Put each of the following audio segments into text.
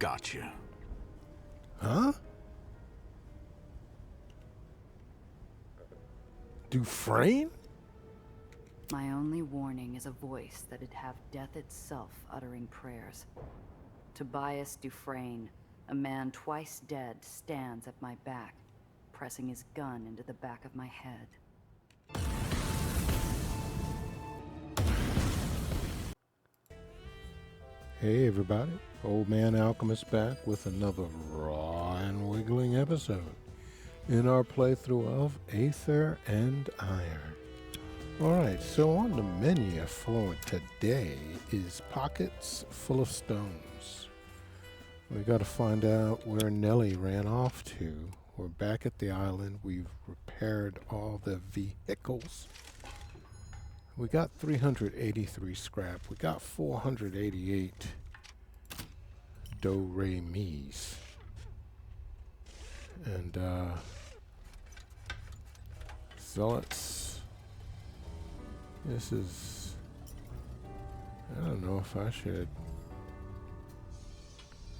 Gotcha. Huh? Dufresne? My only warning is a voice that'd have death itself uttering prayers. Tobias Dufresne, a man twice dead, stands at my back, pressing his gun into the back of my head. Hey everybody, Old Man Alchemist back with another raw and wiggling episode in our playthrough of Aether and Iron. Alright, so on the menu for today is Pockets Full of Stones. We gotta find out where Nellie ran off to. We're back at the island, we've repaired all the vehicles. We got 383 scrap. We got 488 do-re-mi's. And, zealots. This is... I don't know if I should...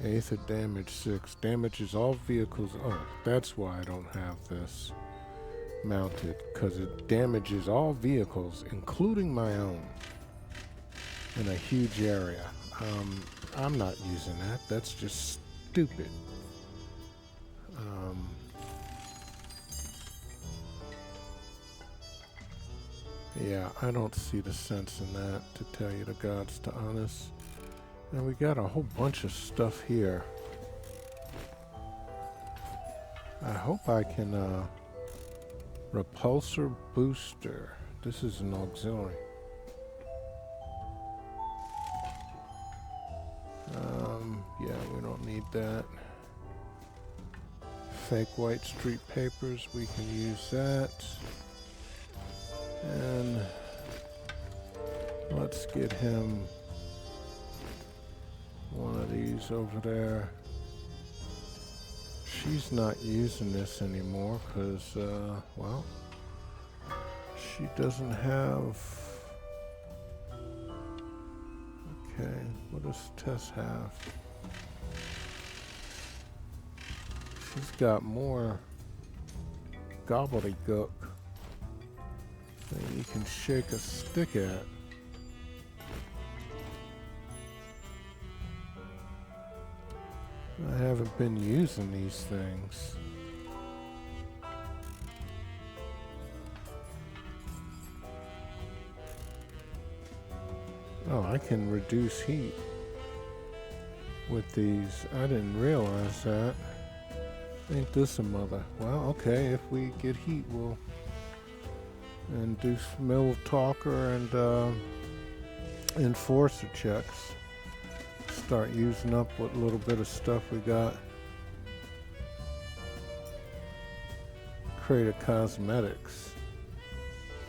Aether damage 6. Damages all vehicles... Oh, that's why I don't have this mounted, because it damages all vehicles, including my own, in a huge area. I'm not using that. That's just stupid. Yeah, I don't see the sense in that, to tell you the God's to honest. And we got a whole bunch of stuff here. I hope I can, repulsor booster. This is an auxiliary. Yeah, we don't need that. Fake white street papers, we can use that. And let's get him one of these over there. She's not using this anymore because, well, she doesn't have... Okay, what does Tess have? She's got more gobbledygook than you can shake a stick at. I haven't been using these things. Oh, I can reduce heat with these. I didn't realize that. Ain't this a mother? Well, okay, if we get heat, we'll and do some mill talker and enforcer checks. Start using up what little bit of stuff we got. Crate of cosmetics.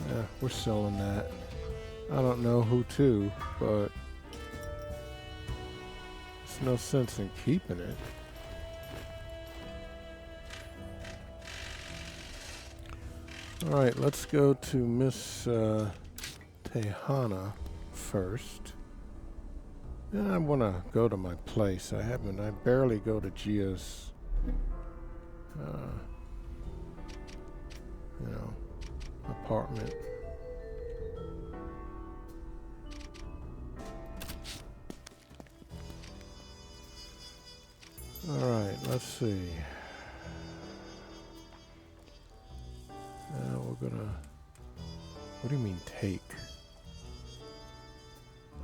Yeah, we're selling that. I don't know who to, but there's no sense in keeping it. Alright, let's go to Miss Tehana first. And I want to go to my place. I barely go to Gia's, apartment. Alright, let's see. We're gonna... What do you mean, take?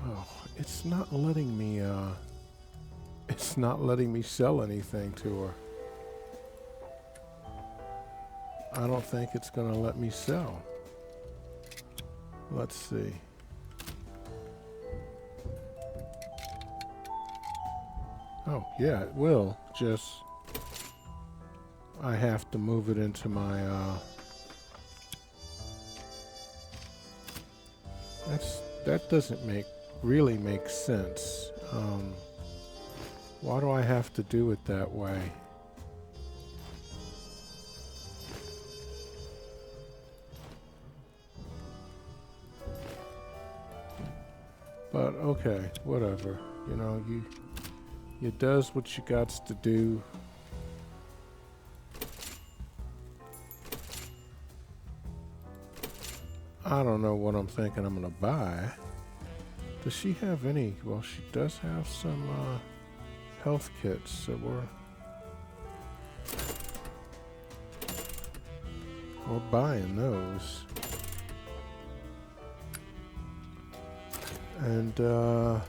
Oh, it's not letting me, it's not letting me sell anything to her. I don't think it's gonna let me sell. Let's see. Oh, yeah, it will. Just... I have to move it into my, that doesn't really make sense. Why do I have to do it that way? But okay, whatever. You know, You does what you gots to do. I don't know what I'm thinking I'm gonna buy. Does she have any? Well, she does have some health kits, so we're buying those. And I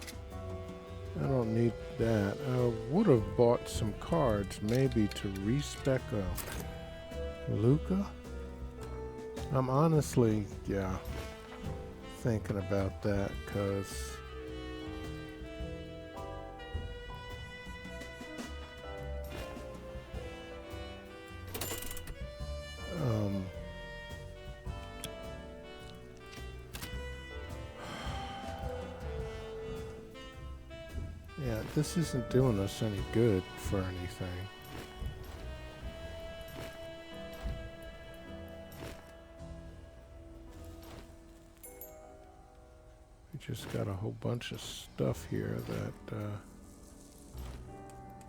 don't need that. I would have bought some cards, maybe to respec Luca. I'm honestly, thinking about that, because yeah, this isn't doing us any good for anything. We just got a whole bunch of stuff here that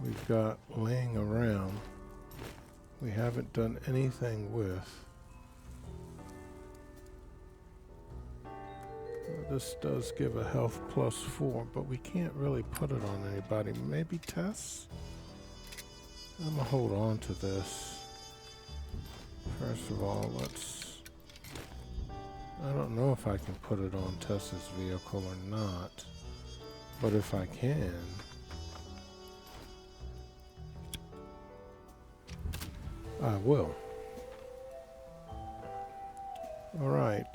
we've got laying around. We haven't done anything with. This does give a health +4, but we can't really put it on anybody. Maybe Tess? I'm gonna hold on to this. First of all, I don't know if I can put it on Tess's vehicle or not, but if I can, I will. All right.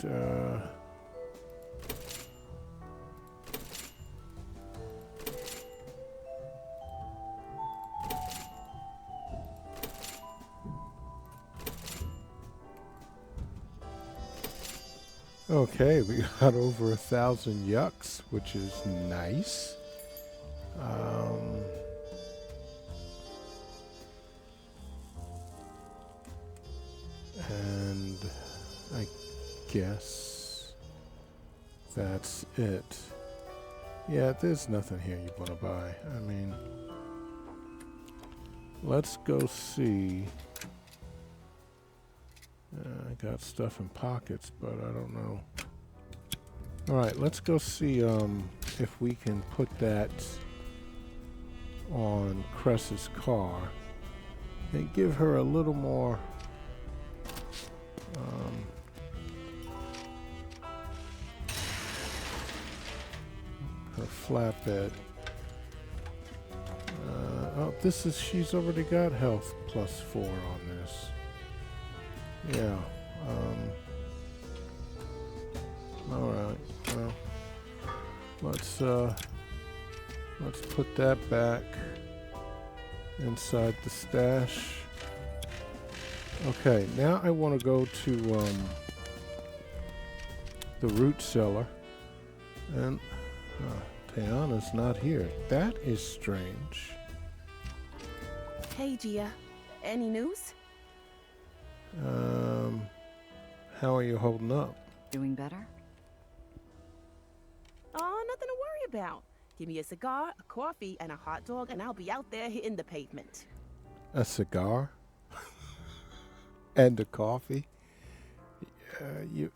Okay, we got over 1,000 yucks, which is nice. And I guess that's it. Yeah, there's nothing here you want to buy. I mean, let's go see. I got stuff in pockets, but I don't know. Alright, let's go see if we can put that on Cress's car and give her a little more her flatbed. Oh, she's already got health +4 on this. Yeah. All right. Well, let's put that back inside the stash. Okay. Now I want to go to the root cellar, and Tiana's not here. That is strange. Hey, Gia. Any news? How are you holding up? Doing better? Oh, nothing to worry about. Give me a cigar, a coffee, and a hot dog, and I'll be out there hitting the pavement. A cigar? And a coffee? You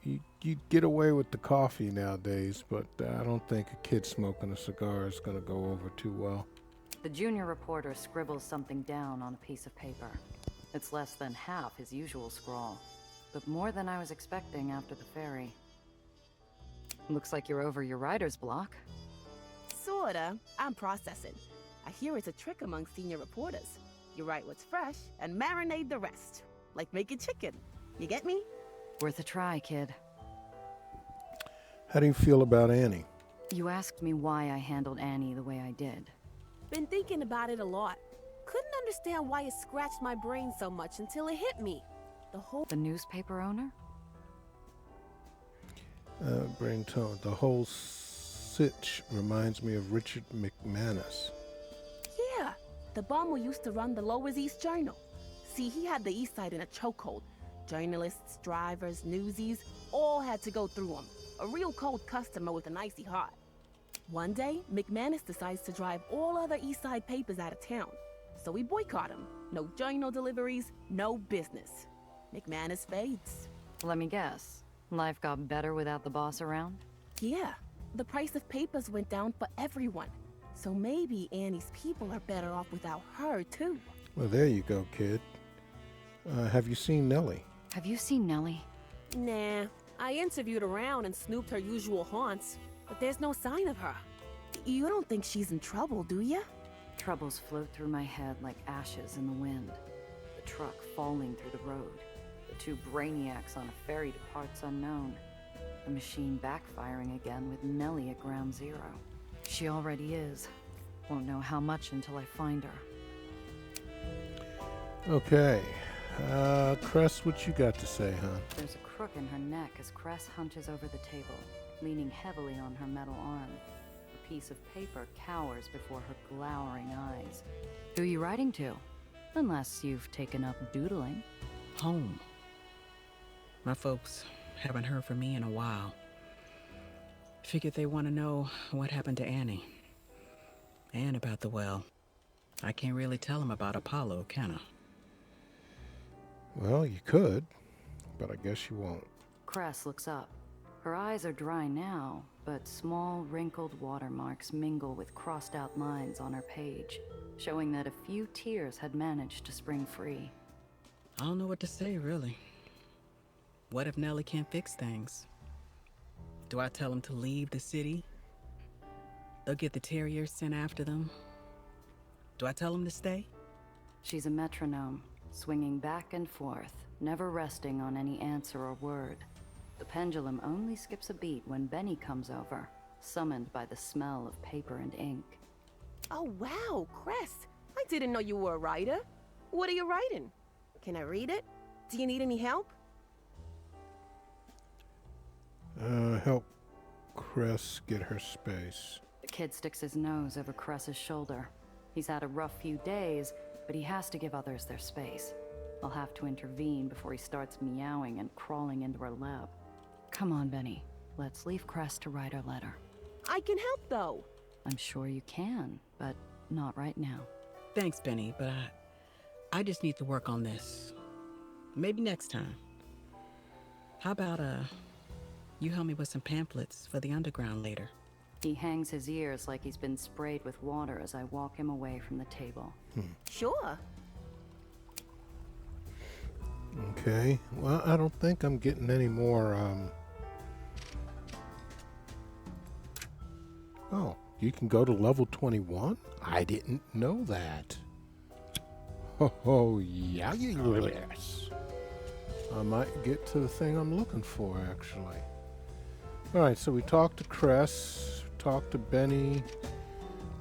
get away with the coffee nowadays, but I don't think a kid smoking a cigar is going to go over too well. The junior reporter scribbles something down on a piece of paper. It's less than half his usual scrawl, but more than I was expecting after the ferry. Looks like you're over your writer's block. Sorta. I'm processing. I hear it's a trick among senior reporters. You write what's fresh and marinate the rest. Like making chicken. You get me? Worth a try, kid. How do you feel about Annie? You asked me why I handled Annie the way I did. Been thinking about it a lot. Couldn't understand why it scratched my brain so much until it hit me. The newspaper owner? Brain tone. The whole sitch reminds me of Richard McManus. Yeah. The bum who used to run the Lower East Journal. See, he had the East Side in a chokehold. Journalists, drivers, newsies, all had to go through him. A real cold customer with an icy heart. One day, McManus decides to drive all other East Side papers out of town. So we boycott him. No journal deliveries, no business. McManus fades. Let me guess. Life got better without the boss around? Yeah, the price of papers went down for everyone. So maybe Annie's people are better off without her, too. Well, there you go, kid. Have you seen Nellie? Have you seen Nellie? Nah, I interviewed around and snooped her usual haunts, but there's no sign of her. You don't think she's in trouble, do you? Troubles float through my head like ashes in the wind. The truck falling through the road. The two brainiacs on a ferry to parts unknown. The machine backfiring again with Nellie at ground zero. She already is. Won't know how much until I find her. Okay. Cress, what you got to say, huh? There's a crook in her neck as Cress hunches over the table, leaning heavily on her metal arm. A piece of paper cowers before her glowering eyes. Who are you writing to? Unless you've taken up doodling. Home. My folks haven't heard from me in a while. Figured they want to know what happened to Annie. And about the well. I can't really tell them about Apollo, can I? Well, you could, but I guess you won't. Cress looks up. Her eyes are dry now, but small, wrinkled watermarks mingle with crossed-out lines on her page, showing that a few tears had managed to spring free. I don't know what to say, really. What if Nellie can't fix things? Do I tell them to leave the city? They'll get the terriers sent after them. Do I tell them to stay? She's a metronome, swinging back and forth, never resting on any answer or word. The pendulum only skips a beat when Benny comes over, summoned by the smell of paper and ink. Oh wow, Cress. I didn't know you were a writer. What are you writing? Can I read it? Do you need any help? Help Cress get her space. The kid sticks his nose over Cress's shoulder. He's had a rough few days, but he has to give others their space. I'll have to intervene before he starts meowing and crawling into her lap. Come on, Benny. Let's leave Cress to write her letter. I can help though. I'm sure you can, but not right now. Thanks, Benny, but I just need to work on this. Maybe next time. How about, you help me with some pamphlets for the underground later? He hangs his ears like he's been sprayed with water as I walk him away from the table. Sure. Okay. Well, I don't think I'm getting any more, Oh, you can go to level 21? I didn't know that. Oh, yeah, yes. I might get to the thing I'm looking for, actually. All right, so we talked to Cress, talked to Benny,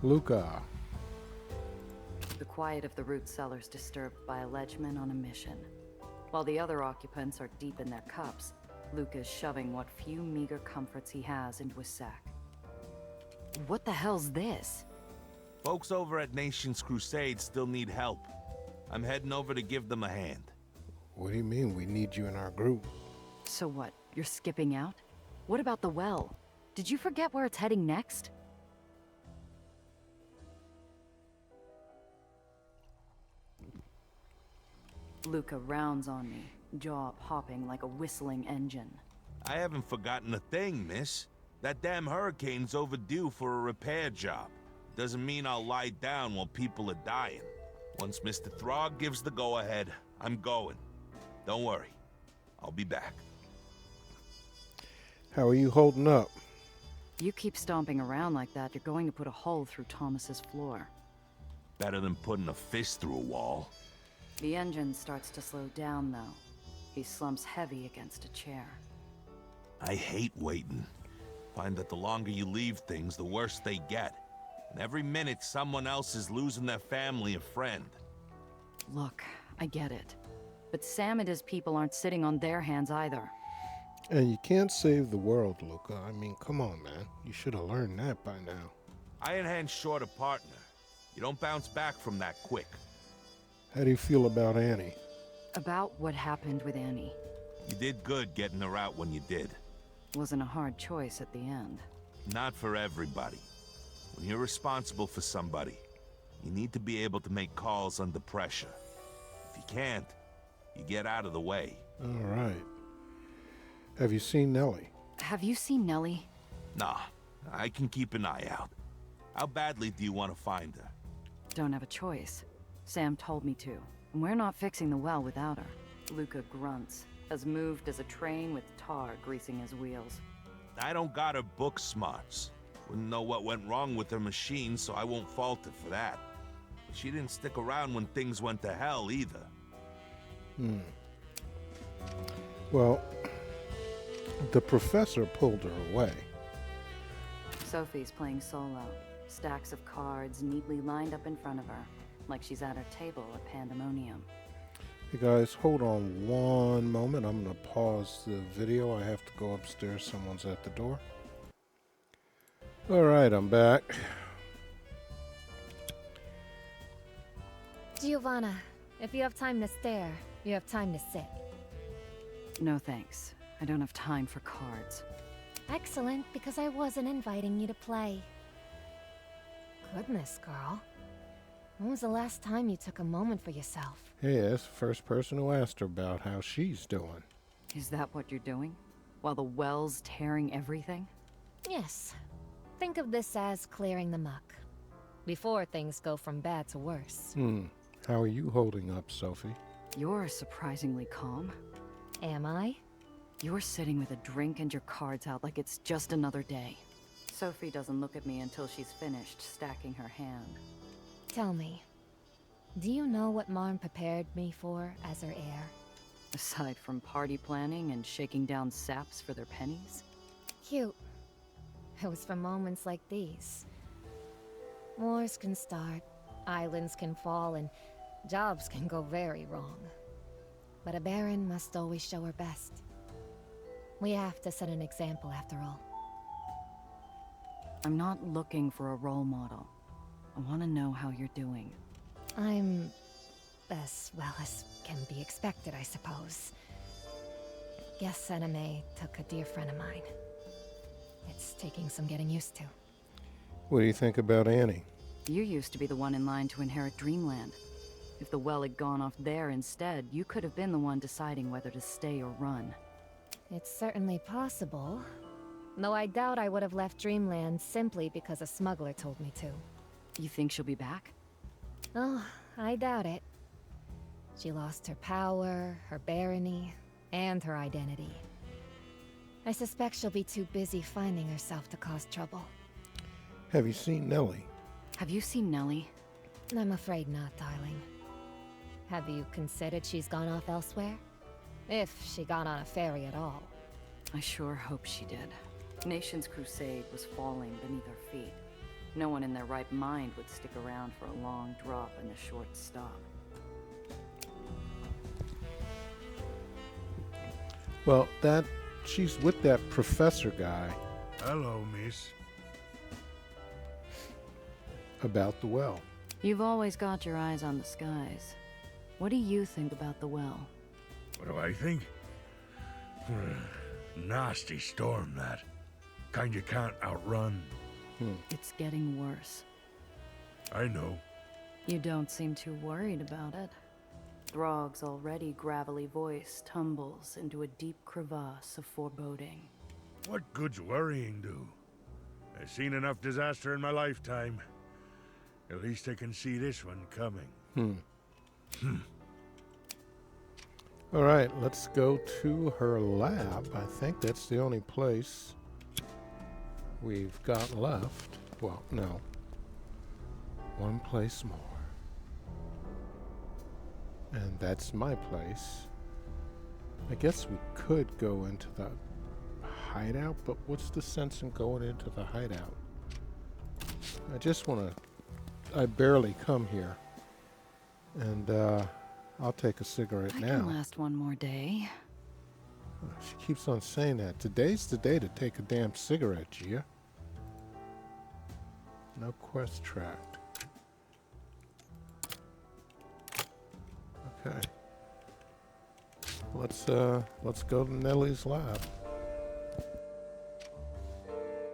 Luca. The quiet of the root cellar's disturbed by a ledgeman on a mission. While the other occupants are deep in their cups, Luca's shoving what few meager comforts he has into his sack. What the hell's this? Folks over at Nation's Crusade still need help. I'm heading over to give them a hand. What do you mean we need you in our group? So what, you're skipping out? What about the well? Did you forget where it's heading next? Luca rounds on me, jaw popping like a whistling engine. I haven't forgotten a thing, miss. That damn hurricane's overdue for a repair job. Doesn't mean I'll lie down while people are dying. Once Mr. Throg gives the go-ahead, I'm going. Don't worry. I'll be back. How are you holding up? You keep stomping around like that, you're going to put a hole through Thomas's floor. Better than putting a fist through a wall. The engine starts to slow down, though. He slumps heavy against a chair. I hate waiting. Find that the longer you leave things, the worse they get. And every minute, someone else is losing their family or friend. Look, I get it. But Sam and his people aren't sitting on their hands either. And you can't save the world, Luca. I mean, come on, man. You should have learned that by now. Iron Hand's short a partner. You don't bounce back from that quick. How do you feel about Annie? About what happened with Annie. You did good getting her out when you did. Wasn't a hard choice at the end. Not for everybody. When you're responsible for somebody, you need to be able to make calls under pressure. If you can't, you get out of the way. All right. Have you seen Nellie? Have you seen Nellie? Nah, I can keep an eye out. How badly do you want to find her? Don't have a choice. Sam told me to, and we're not fixing the well without her. Luca grunts, as moved as a train with tar greasing his wheels. I don't got her book smarts. Wouldn't know what went wrong with her machine, so I won't fault her for that. But she didn't stick around when things went to hell either. Well, the professor pulled her away. Sophie's playing solo. Stacks of cards neatly lined up in front of her, like she's at her table at Pandemonium. Hey guys, hold on one moment. I'm going to pause the video. I have to go upstairs. Someone's at the door. All right, I'm back. Giovanna, if you have time to stare, you have time to sit. No thanks. I don't have time for cards. Excellent, because I wasn't inviting you to play. Goodness, girl. When was the last time you took a moment for yourself? Hey, that's the first person who asked her about how she's doing. Is that what you're doing? While the well's tearing everything? Yes. Think of this as clearing the muck. Before things go from bad to worse. How are you holding up, Sophie? You're surprisingly calm. Am I? You're sitting with a drink and your cards out like it's just another day. Sophie doesn't look at me until she's finished stacking her hand. Tell me, do you know what Marn prepared me for as her heir? Aside from party planning and shaking down saps for their pennies? Cute. It was for moments like these. Wars can start, islands can fall, and jobs can go very wrong. But a Baron must always show her best. We have to set an example after all. I'm not looking for a role model. I want to know how you're doing. I'm as well as can be expected, I suppose. Guess Sename took a dear friend of mine. It's taking some getting used to. What do you think about Annie? You used to be the one in line to inherit Dreamland. If the well had gone off there instead, you could have been the one deciding whether to stay or run. It's certainly possible. Though I doubt I would have left Dreamland simply because a smuggler told me to. You think she'll be back? Oh, I doubt it. She lost her power, her barony, and her identity. I suspect she'll be too busy finding herself to cause trouble. Have you seen Nellie? Have you seen Nellie? I'm afraid not, darling. Have you considered she's gone off elsewhere? If she got on a ferry at all. I sure hope she did. Nation's crusade was falling beneath her feet. No one in their right mind would stick around for a long drop and a short stop. Well, she's with that professor guy Hello, miss. about the well. You've always got your eyes on the skies. What do you think about the well? What do I think? Nasty storm, that. Kind you can't outrun. It's getting worse. I know. You don't seem too worried about it. Throg's already gravelly voice tumbles into a deep crevasse of foreboding. What good's worrying do? I've seen enough disaster in my lifetime. At least I can see this one coming. All right, let's go to her lab. I think that's the only place we've got left. Well, no. One place more. And that's my place. I guess we could go into the hideout, but what's the sense in going into the hideout? I just want to... I barely come here. And, I'll take a cigarette I now. can last one more day. She keeps on saying that. Today's the day to take a damn cigarette, Gia. No quest tracked. Okay. Let's go to Nellie's lab.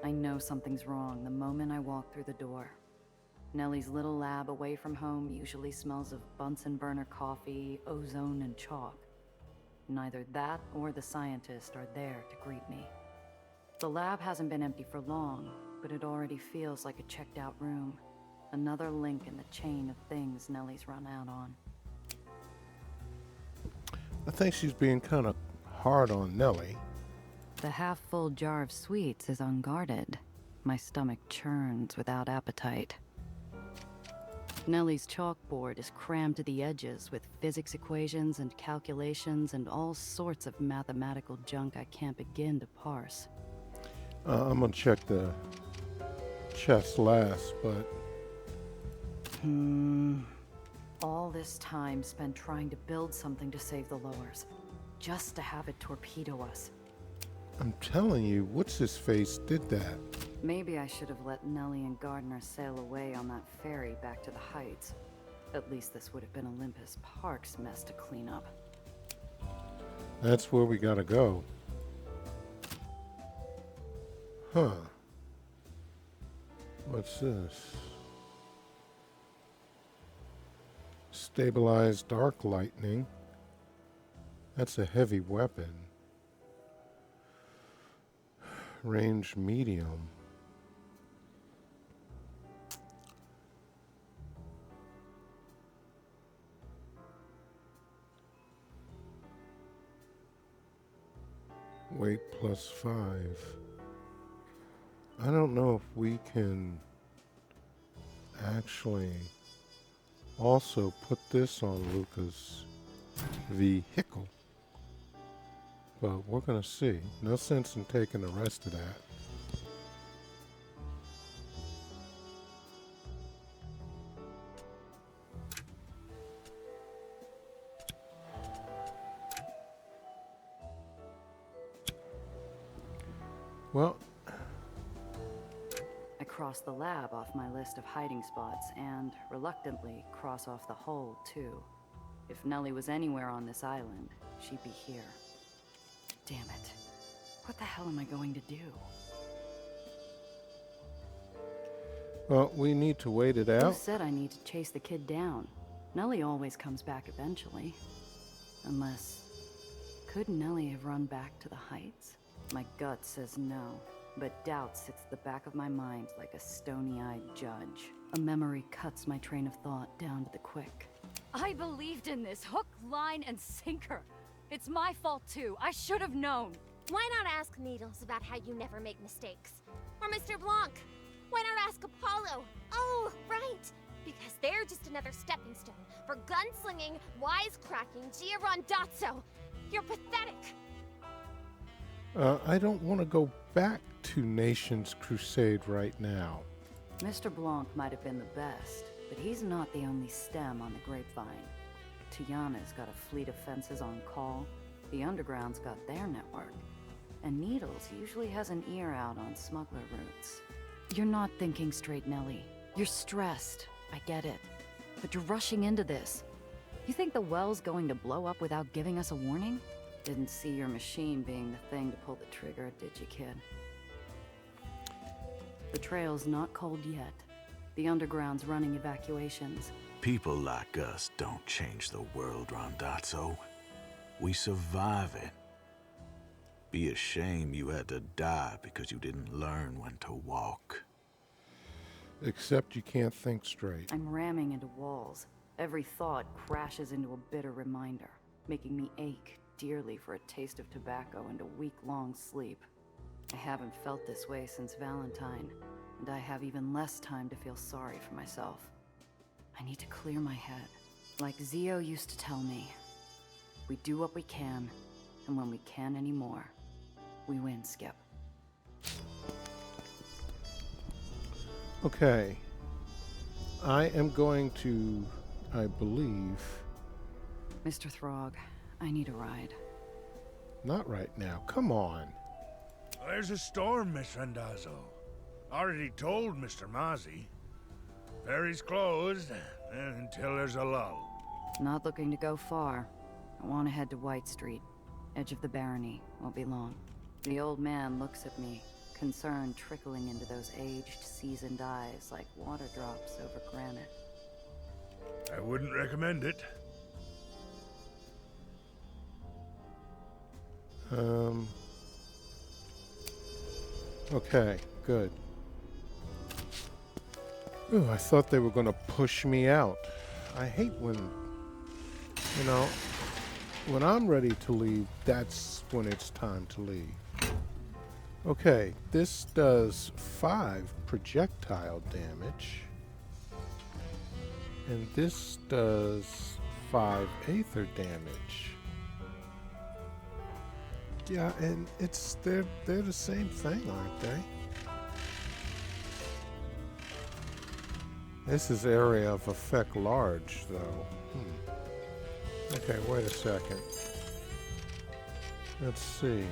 I know something's wrong the moment I walk through the door. Nellie's little lab away from home usually smells of Bunsen burner coffee, ozone, and chalk. Neither that or the scientist are there to greet me. The lab hasn't been empty for long, but it already feels like a checked out room. Another link in the chain of things Nellie's run out on. I think she's being kind of hard on Nellie. The half-full jar of sweets is unguarded. My stomach churns without appetite. Nellie's chalkboard is crammed to the edges with physics equations and calculations and all sorts of mathematical junk I can't begin to parse. I'm gonna check the chest last, but... All this time spent trying to build something to save the lowers, just to have it torpedo us. I'm telling you, what's-his-face did that. Maybe I should have let Nellie and Gardner sail away on that ferry back to the Heights. At least this would have been Olympus Park's mess to clean up. That's where we gotta go. Huh. What's this? Stabilized arc lightning. That's a heavy weapon. Range medium. Weight +5. I don't know if we can actually also put this on Luca's vehicle. But we're gonna see. No sense in taking the rest of that. Well, I cross the lab off my list of hiding spots and, reluctantly, cross off the hole, too. If Nellie was anywhere on this island, she'd be here. Damn it. What the hell am I going to do? well, we need to wait it Who out. said I need to chase the kid down? Nellie always comes back eventually. Unless... could Nellie have run back to the Heights? My gut says no, but doubt sits at the back of my mind like a stony-eyed judge. A memory cuts my train of thought down to the quick. I believed in this, hook, line, and sinker. It's my fault too. I should have known. Why not ask Needles about how you never make mistakes? Or Mr. Blanc? Why not ask Apollo? Oh, right! Because they're just another stepping stone for gunslinging, wisecracking Giarondazzo. You're pathetic. I don't want to go back to Nation's Crusade right now. Mr. Blanc might have been the best, but he's not the only stem on the grapevine. Tiana's got a fleet of fences on call, the Underground's got their network, and Needles usually has an ear out on smuggler routes. You're not thinking straight, Nellie. You're stressed. I get it. But you're rushing into this. You think the well's going to blow up without giving us a warning? Didn't see your machine being the thing to pull the trigger, did you, kid? The trail's not cold yet. The Underground's running evacuations. People like us don't change the world, Rondazzo. We survive it. Be a shame you had to die because you didn't learn when to walk. Except you can't think straight. I'm ramming into walls. Every thought crashes into a bitter reminder, making me ache dearly for a taste of tobacco and a week-long sleep. I haven't felt this way since Valentine, and I have even less time to feel sorry for myself. I need to clear my head. Like Zio used to tell me, we do what we can, and when we can't anymore, we win, Skip. Okay. I am going to, I believe... Mr. Throg, I need a ride. Not right now. Come on. There's a storm, Miss Randazzo. Already told Mr. Mozzie. Ferry's closed until there's a lull. Not looking to go far. I want to head to White Street. Edge of the barony. Won't be long. The old man looks at me, concern trickling into those aged, seasoned eyes like water drops over granite. I wouldn't recommend it. Okay, good. Ooh, I thought they were going to push me out. I hate when, you know, when I'm ready to leave, that's when it's time to leave. Okay, this does 5 projectile damage. And this does 5 Aether damage. Yeah, and they're the same thing, aren't they? This is area of effect large, though. Okay, wait a second. Let's see.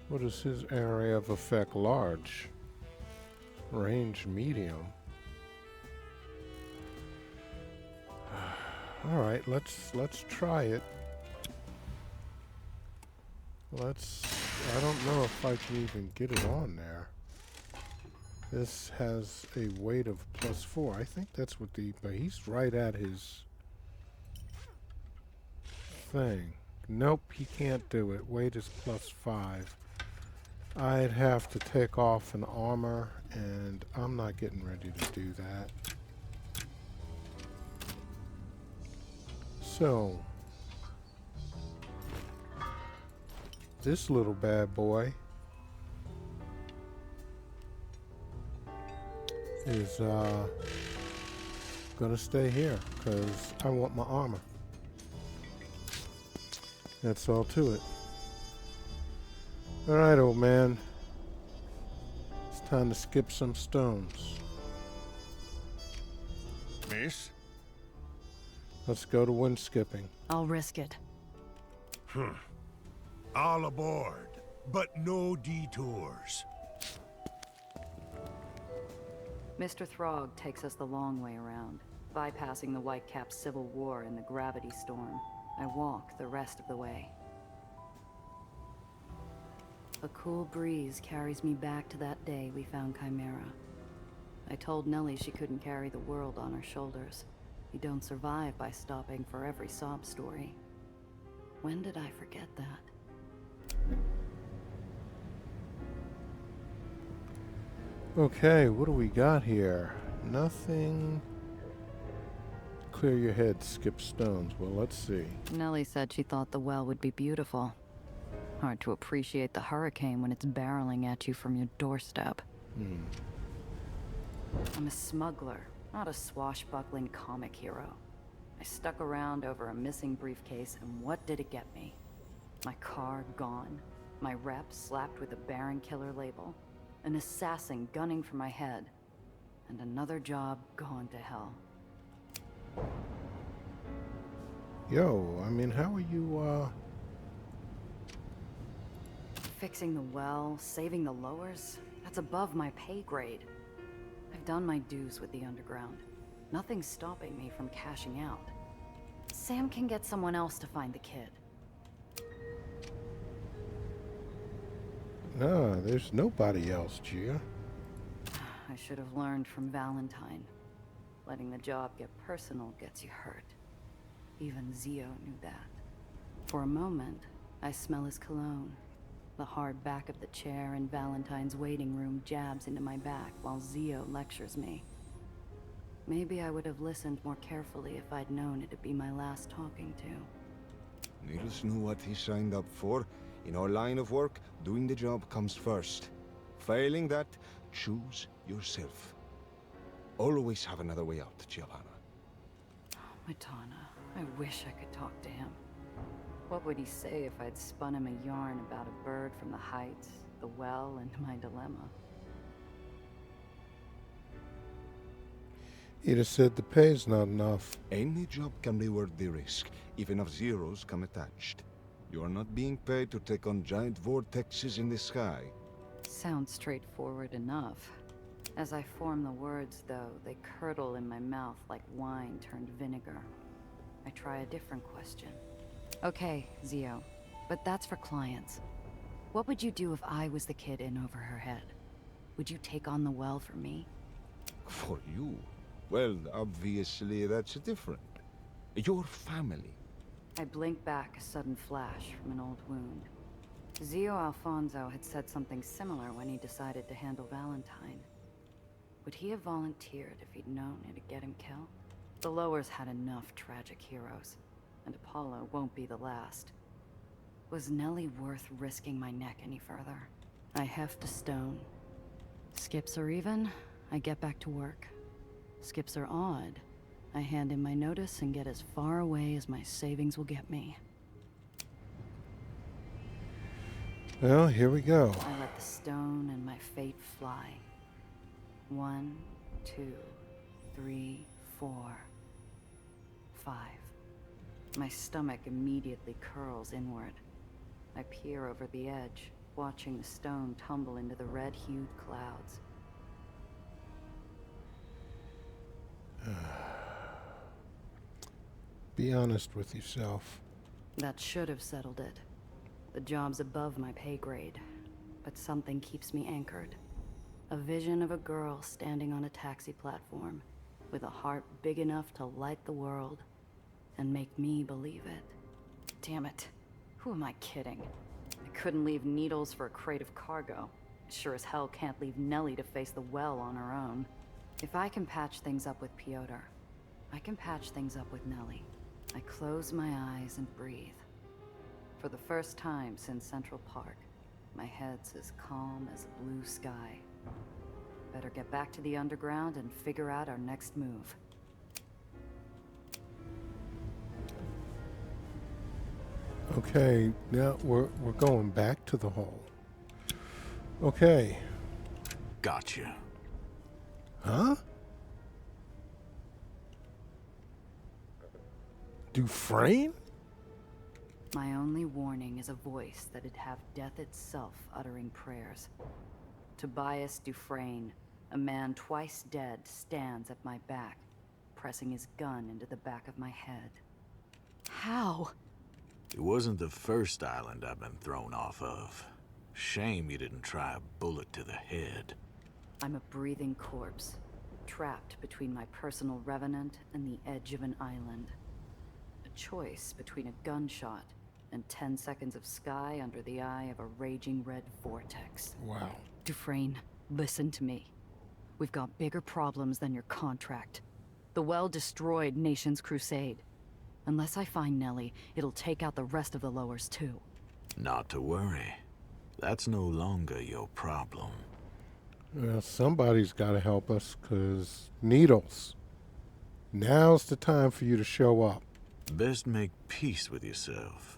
What is his area of effect large? Range medium. All right, let's try it. I don't know if I can even get it on there. This has a weight of +4. I think that's what but he's right at his thing. Nope, he can't do it. Weight is +5. I'd have to take off an armor, and I'm not getting ready to do that. So, this little bad boy is gonna stay here because I want my armor. That's all to it. Alright, old man. It's time to skip some stones. Miss? Let's go to wind skipping. I'll risk it. All aboard, but no detours. Mr. Throg takes us the long way around, bypassing the Whitecaps' civil war and the gravity storm. I walk the rest of the way. A cool breeze carries me back to that day we found Chimera. I told Nellie she couldn't carry the world on her shoulders. You don't survive by stopping for every sob story. When did I forget that? Okay, what do we got here? Nothing. Clear your head, skip stones. Well, let's see. Nellie said she thought the well would be beautiful. Hard to appreciate the hurricane when it's barreling at you from your doorstep. I'm a smuggler, not a swashbuckling comic hero. I stuck around over a missing briefcase, and what did it get me? My car gone, my rep slapped with a Baron Killer label, an assassin gunning for my head, and another job gone to hell. Yo, I mean, how are you, Fixing the well, saving the lowers, that's above my pay grade. I've done my dues with the underground. Nothing's stopping me from cashing out. Sam can get someone else to find the kid. No, there's nobody else, Gia. I should have learned from Valentine. Letting the job get personal gets you hurt. Even Zio knew that. For a moment, I smell his cologne. The hard back of the chair in Valentine's waiting room jabs into my back while Zio lectures me. Maybe I would have listened more carefully if I'd known it'd be my last talking to. Niels knew what he signed up for. In our line of work, doing the job comes first. Failing that, choose yourself. Always have another way out, Giovanna. Matana, I wish I could talk to him. What would he say if I'd spun him a yarn about a bird from the heights, the well, and my dilemma? He'd have said the pay's not enough. Any job can be worth the risk, if enough zeros come attached. You are not being paid to take on giant vortexes in the sky. Sounds straightforward enough. As I form the words, though, they curdle in my mouth like wine turned vinegar. I try a different question. Okay, Zio, but that's for clients. What would you do if I was the kid in over her head? Would you take on the well for me? For you? Well, obviously that's different. Your family. I blinked back, a sudden flash from an old wound. Zio Alfonso had said something similar when he decided to handle Valentine. Would he have volunteered if he'd known it'd get him killed? The Lowers had enough tragic heroes, and Apollo won't be the last. Was Nellie worth risking my neck any further? I heft a stone. Skips are even, I get back to work. Skips are odd. I hand in my notice and get as far away as my savings will get me. Well, here we go. I let the stone and my fate fly. 1, 2, 3, 4, 5. My stomach immediately curls inward. I peer over the edge, watching the stone tumble into the red-hued clouds. Be honest with yourself. That should have settled it. The job's above my pay grade, but something keeps me anchored. A vision of a girl standing on a taxi platform, with a heart big enough to light the world, and make me believe it. Damn it. Who am I kidding? I couldn't leave Needles for a crate of cargo. Sure as hell can't leave Nellie to face the well on her own. If I can patch things up with Piotr, I can patch things up with Nellie. I close my eyes and breathe. For the first time since Central Park, my head's as calm as a blue sky. Better get back to the underground and figure out our next move. Okay, now we're going back to the hole. Okay. Gotcha. Huh? Dufresne? My only warning is a voice that'd have death itself uttering prayers. Tobias Dufresne, a man twice dead, stands at my back, pressing his gun into the back of my head. How? It wasn't the first island I've been thrown off of. Shame you didn't try a bullet to the head. I'm a breathing corpse, trapped between my personal revenant and the edge of an island. A choice between a gunshot and 10 seconds of sky under the eye of a raging red vortex. Wow. Dufresne, listen to me. We've got bigger problems than your contract. The well destroyed Nation's crusade. Unless I find Nellie, it'll take out the rest of the Lowers too. Not to worry. That's no longer your problem. Well, somebody's got to help us, 'cause Needles. Now's the time for you to show up. Best make peace with yourself.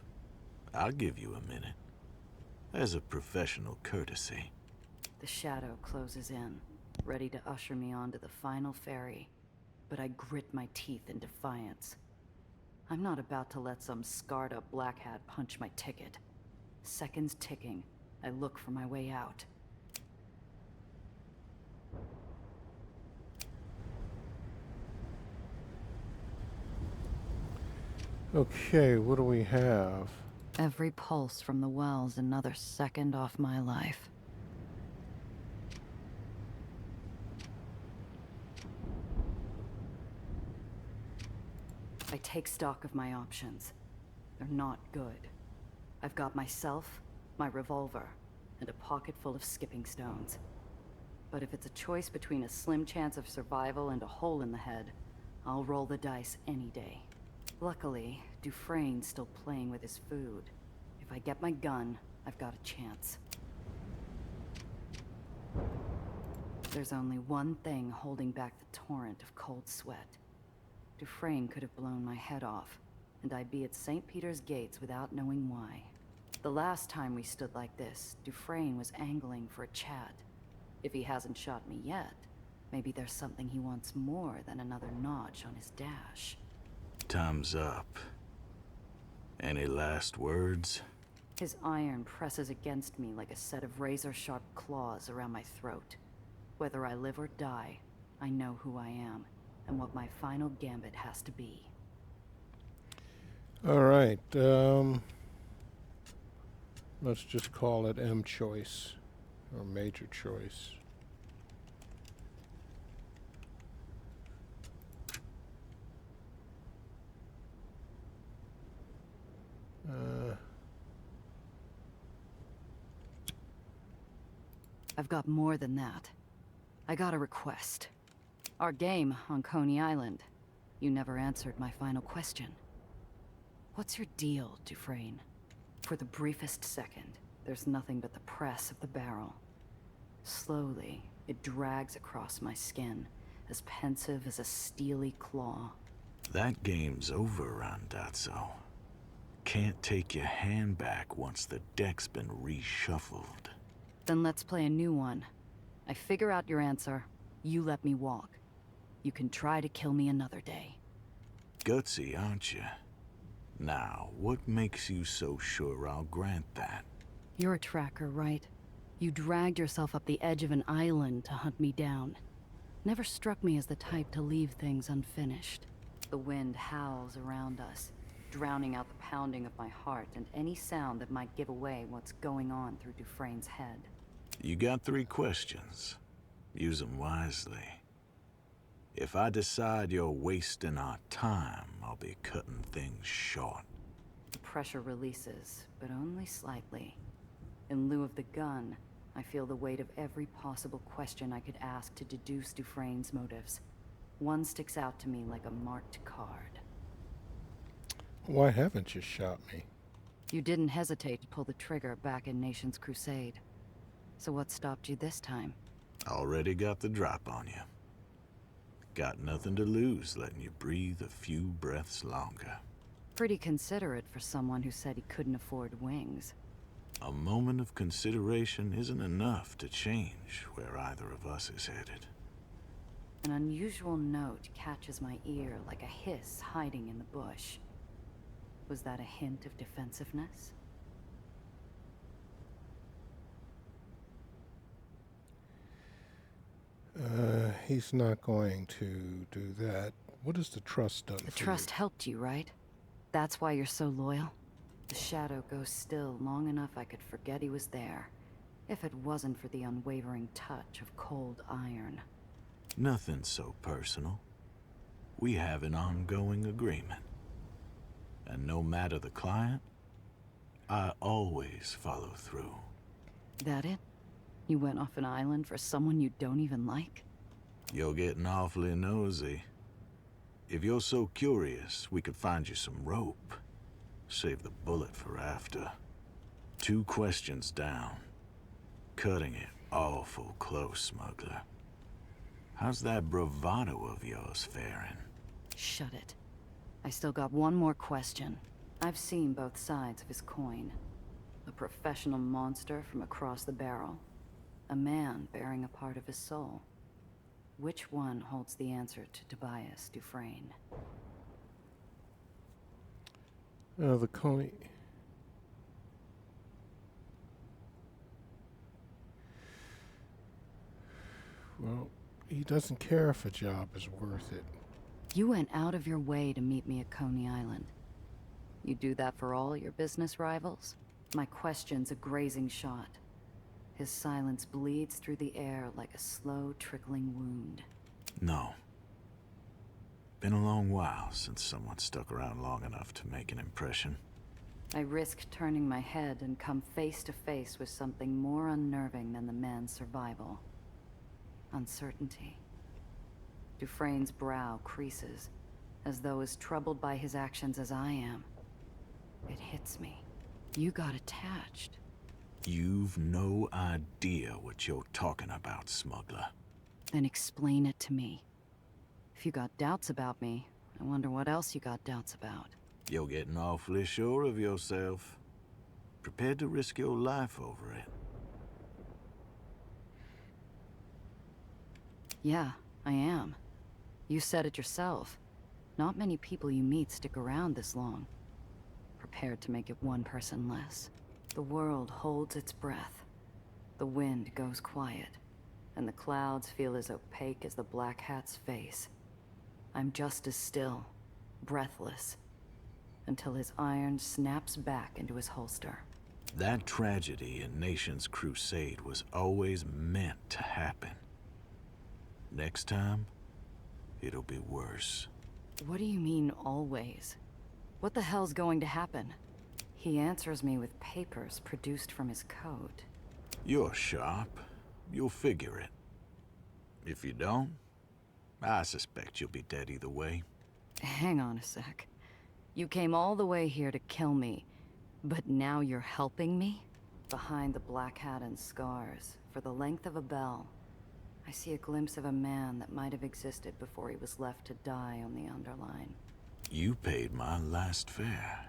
I'll give you a minute. As a professional courtesy. The shadow closes in, ready to usher me onto the final ferry, but I grit my teeth in defiance. I'm not about to let some scarred-up black hat punch my ticket. Seconds ticking, I look for my way out. Okay, what do we have? Every pulse from the well's another second off my life. I take stock of my options. They're not good. I've got myself, my revolver, and a pocket full of skipping stones. But if it's a choice between a slim chance of survival and a hole in the head, I'll roll the dice any day. Luckily, Dufresne's still playing with his food. If I get my gun, I've got a chance. There's only one thing holding back the torrent of cold sweat. Dufresne could have blown my head off, and I'd be at St. Peter's gates without knowing why. The last time we stood like this, Dufresne was angling for a chat. If he hasn't shot me yet, maybe there's something he wants more than another notch on his dash. Time's up. Any last words? His iron presses against me like a set of razor-sharp claws around my throat. Whether I live or die, I know who I am, and what my final gambit has to be. All right, Let's just call it M choice, or major choice. I've got more than that. I got a request. Our game on Coney Island. You never answered my final question. What's your deal, Dufresne? For the briefest second, there's nothing but the press of the barrel. Slowly, it drags across my skin, as pensive as a steely claw. That game's over, Randazzo. Can't take your hand back once the deck's been reshuffled. Then let's play a new one. I figure out your answer, you let me walk. You can try to kill me another day. Gutsy, aren't you? Now, what makes you so sure I'll grant that? You're a tracker, right? You dragged yourself up the edge of an island to hunt me down. Never struck me as the type to leave things unfinished. The wind howls around us, drowning out the pounding of my heart and any sound that might give away what's going on through Dufresne's head. You got 3 questions. Use them wisely. If I decide you're wasting our time, I'll be cutting things short. The pressure releases, but only slightly. In lieu of the gun, I feel the weight of every possible question I could ask to deduce Dufresne's motives. One sticks out to me like a marked card. Why haven't you shot me? You didn't hesitate to pull the trigger back in Nation's Crusade. So what stopped you this time? Already got the drop on you. Got nothing to lose letting you breathe a few breaths longer. Pretty considerate for someone who said he couldn't afford wings. A moment of consideration isn't enough to change where either of us is headed. An unusual note catches my ear like a hiss hiding in the bush. Was that a hint of defensiveness? He's not going to do that. What has the trust done for you? The trust helped you, right? That's why you're so loyal? The shadow goes still long enough I could forget he was there, if it wasn't for the unwavering touch of cold iron. Nothing so personal. We have an ongoing agreement. And no matter the client, I always follow through. That it? You went off an island for someone you don't even like? You're getting awfully nosy. If you're so curious, we could find you some rope. Save the bullet for after. 2 questions down. Cutting it awful close, smuggler. How's that bravado of yours faring? Shut it. I still got one more question. I've seen both sides of his coin. A professional monster from across the barrel. A man bearing a part of his soul. Which one holds the answer to Tobias Dufresne? The Coney... Well, he doesn't care if a job is worth it. You went out of your way to meet me at Coney Island. You do that for all your business rivals? My question's a grazing shot. His silence bleeds through the air like a slow, trickling wound. No. Been a long while since someone stuck around long enough to make an impression. I risk turning my head and come face to face with something more unnerving than the man's survival. Uncertainty. Dufresne's brow creases, as though as troubled by his actions as I am. It hits me. You got attached. You've no idea what you're talking about, smuggler. Then explain it to me. If you got doubts about me, I wonder what else you got doubts about. You're getting awfully sure of yourself. Prepared to risk your life over it. Yeah, I am. You said it yourself. Not many people you meet stick around this long. Prepared to make it one person less. The world holds its breath. The wind goes quiet, and the clouds feel as opaque as the Black Hat's face. I'm just as still, breathless, until his iron snaps back into his holster. That tragedy in Nation's Crusade was always meant to happen. Next time, it'll be worse. What do you mean, always? What the hell's going to happen? He answers me with papers produced from his code. You're sharp. You'll figure it. If you don't, I suspect you'll be dead either way. Hang on a sec. You came all the way here to kill me, but now you're helping me? Behind the black hat and scars, for the length of a bell, I see a glimpse of a man that might have existed before he was left to die on the Underline. You paid my last fare.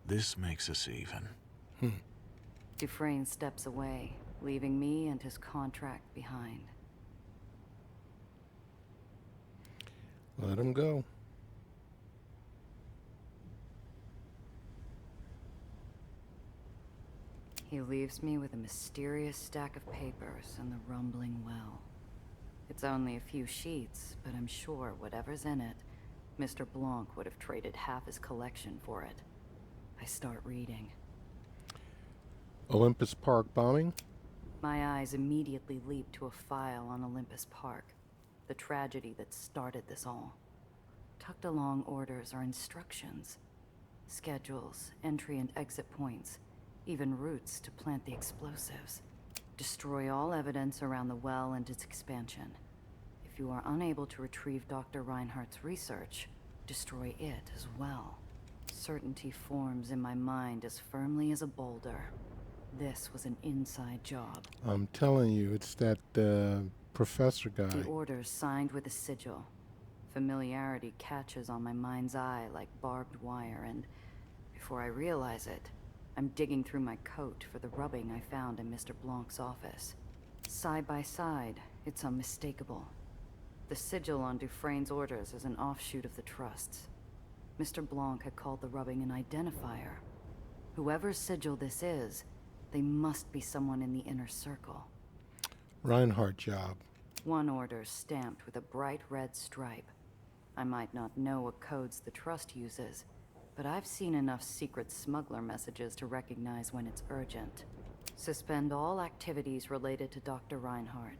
This makes us even. Dufresne steps away, leaving me and his contract behind. Let him go. He leaves me with a mysterious stack of papers and the rumbling well. It's only a few sheets, but I'm sure whatever's in it, Mr. Blanc would have traded half his collection for it. I start reading. Olympus Park bombing? My eyes immediately leap to a file on Olympus Park, the tragedy that started this all. Tucked along orders are instructions, schedules, entry and exit points, even routes to plant the explosives. Destroy all evidence around the well and its expansion. If you are unable to retrieve Dr. Reinhardt's research, destroy it as well. Certainty forms in my mind as firmly as a boulder. This was an inside job. I'm telling you, it's that professor guy. The orders signed with a sigil. Familiarity catches on my mind's eye like barbed wire, and before I realize it, I'm digging through my coat for the rubbing I found in Mr. Blanc's office. Side by side, it's unmistakable. The sigil on Dufresne's orders is an offshoot of the Trust's. Mr. Blanc had called the rubbing an identifier. Whoever's sigil this is, they must be someone in the inner circle. Reinhardt job. One order stamped with a bright red stripe. I might not know what codes the Trust uses, but I've seen enough secret smuggler messages to recognize when it's urgent. Suspend all activities related to Dr. Reinhardt.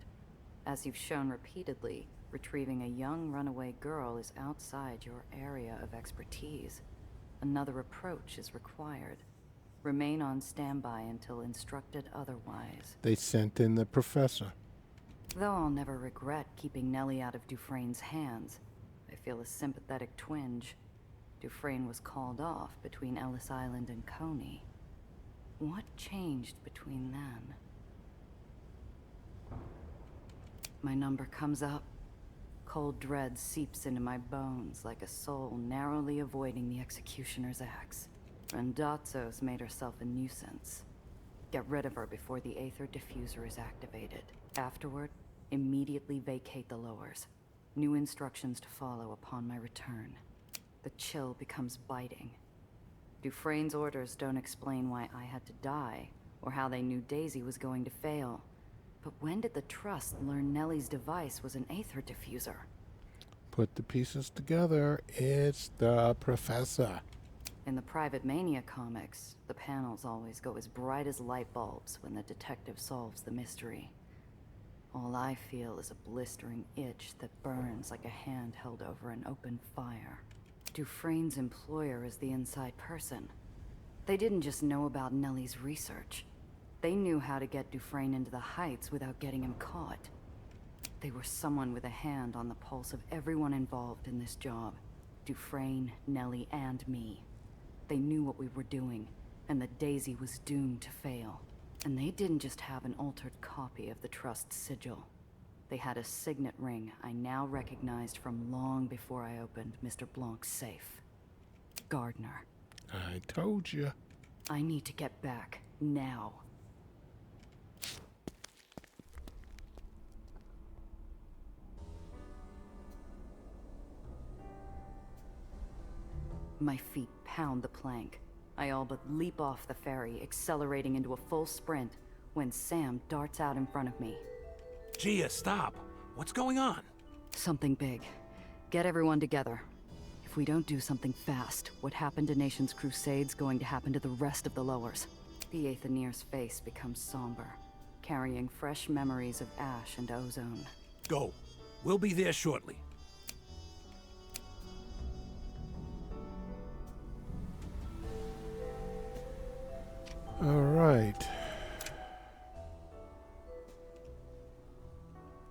As you've shown repeatedly, retrieving a young runaway girl is outside your area of expertise. Another approach is required. Remain on standby until instructed otherwise. They sent in the professor. Though I'll never regret keeping Nellie out of Dufresne's hands, I feel a sympathetic twinge. Dufresne was called off between Ellis Island and Coney. What changed between then? My number comes up. Cold dread seeps into my bones like a soul narrowly avoiding the executioner's axe. Randazzo's made herself a nuisance. Get rid of her before the Aether diffuser is activated. Afterward, immediately vacate the lowers. New instructions to follow upon my return. The chill becomes biting. Dufresne's orders don't explain why I had to die, or how they knew Daisy was going to fail. But when did the Trust learn Nellie's device was an Aether diffuser? Put the pieces together. It's the professor. In the Private Mania comics, the panels always go as bright as light bulbs when the detective solves the mystery. All I feel is a blistering itch that burns like a hand held over an open fire. Dufresne's employer is the inside person. They didn't just know about Nellie's research. They knew how to get Dufresne into the Heights without getting him caught. They were someone with a hand on the pulse of everyone involved in this job. Dufresne, Nellie, and me. They knew what we were doing, and that Daisy was doomed to fail. And they didn't just have an altered copy of the Trust's sigil. They had a signet ring I now recognized from long before I opened Mr. Blanc's safe. Gardner. I told you. I need to get back, now. My feet pound the plank. I all but leap off the ferry, accelerating into a full sprint, when Sam darts out in front of me. Gia, stop! What's going on? Something big. Get everyone together. If we don't do something fast, what happened to Nation's Crusade's going to happen to the rest of the lowers. The Aether's face becomes somber, carrying fresh memories of ash and ozone. Go. We'll be there shortly. All right.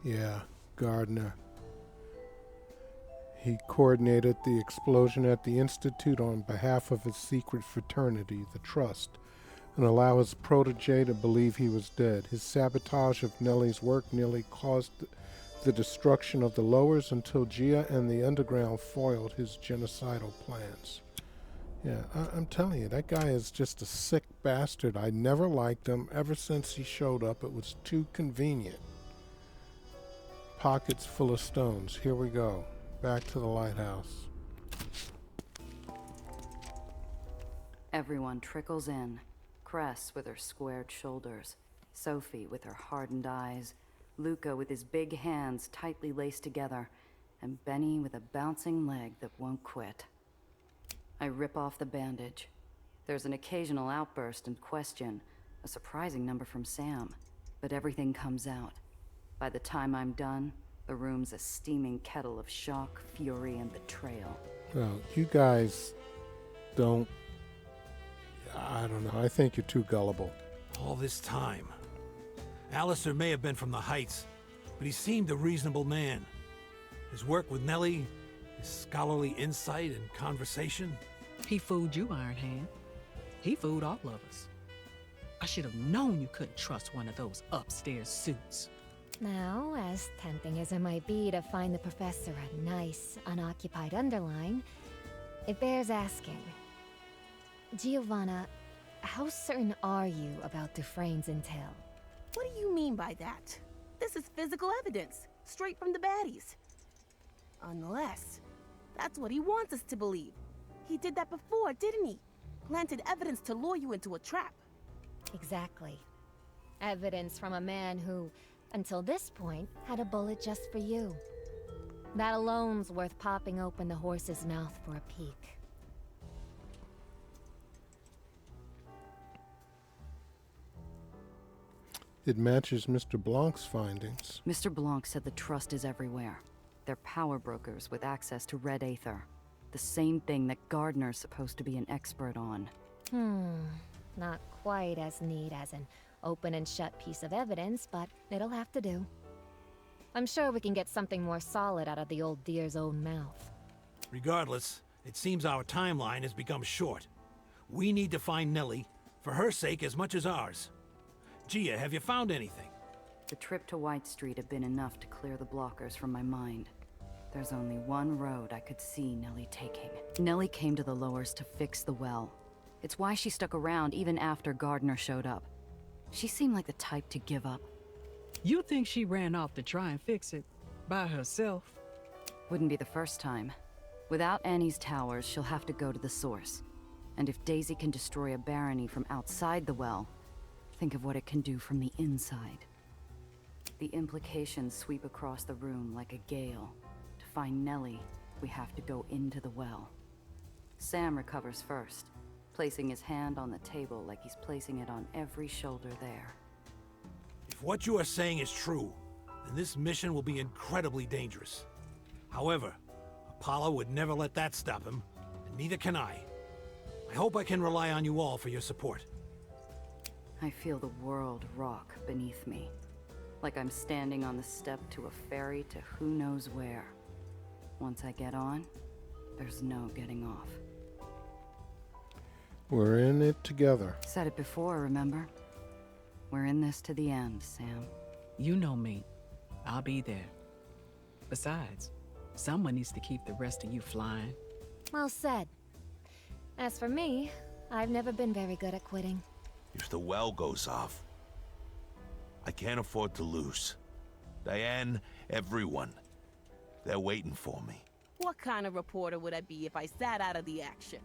Yeah, Gardner. He coordinated the explosion at the Institute on behalf of his secret fraternity, the Trust, and allow his protege to believe he was dead. His sabotage of Nellie's work nearly caused the destruction of the Lowers until Gia and the Underground foiled his genocidal plans. Yeah, I'm telling you, that guy is just a sick bastard. I never liked him. Ever since he showed up, it was too convenient. Pockets full of stones. Here we go. Back to the lighthouse. Everyone trickles in. Cress with her squared shoulders, Sophie with her hardened eyes, Luca with his big hands tightly laced together, and Benny with a bouncing leg that won't quit. I rip off the bandage. There's an occasional outburst and question, a surprising number from Sam, but everything comes out. By the time I'm done, the room's a steaming kettle of shock, fury, and betrayal. Well, you guys don't... I don't know. I think you're too gullible. All this time. Alistair may have been from the Heights, but he seemed a reasonable man. His work with Nellie, his scholarly insight and conversation. He fooled you, Iron Hand. He fooled all of us. I should have known you couldn't trust one of those upstairs suits. Now, as tempting as it might be to find the professor a nice, unoccupied underline, it bears asking. Giovanna, how certain are you about Dufresne's intel? What do you mean by that? This is physical evidence, straight from the baddies. Unless that's what he wants us to believe. He did that before, didn't he? Planted evidence to lure you into a trap. Exactly. Evidence from a man who, until this point, had a bullet just for you. That alone's worth popping open the horse's mouth for a peek. It matches Mr. Blanc's findings. Mr. Blanc said the Trust is everywhere. They're power brokers with access to red Aether. The same thing that Gardner's supposed to be an expert on. Not quite as neat as an open and shut piece of evidence, but it'll have to do. I'm sure we can get something more solid out of the old dear's own mouth. Regardless, it seems our timeline has become short. We need to find Nellie, for her sake as much as ours. Gia, have you found anything? The trip to White Street had been enough to clear the blockers from my mind. There's only one road I could see Nellie taking. Nellie came to the Lowers to fix the well. It's why she stuck around even after Gardner showed up. She seemed like the type to give up. You think she ran off to try and fix it by herself? Wouldn't be the first time. Without Annie's towers, she'll have to go to the source. And if Daisy can destroy a barony from outside the well, think of what it can do from the inside. The implications sweep across the room like a gale. To find Nellie, we have to go into the well. Sam recovers first, placing his hand on the table like he's placing it on every shoulder there. If what you are saying is true, then this mission will be incredibly dangerous. However, Apollo would never let that stop him, and neither can I. I hope I can rely on you all for your support. I feel the world rock beneath me, like I'm standing on the step to a ferry to who knows where. Once I get on, there's no getting off. We're in it together. Said it before, remember? We're in this to the end, Sam. You know me. I'll be there. Besides, someone needs to keep the rest of you flying. Well said. As for me, I've never been very good at quitting. If the well goes off, I can't afford to lose. Diane, everyone, they're waiting for me. What kind of reporter would I be if I sat out of the action?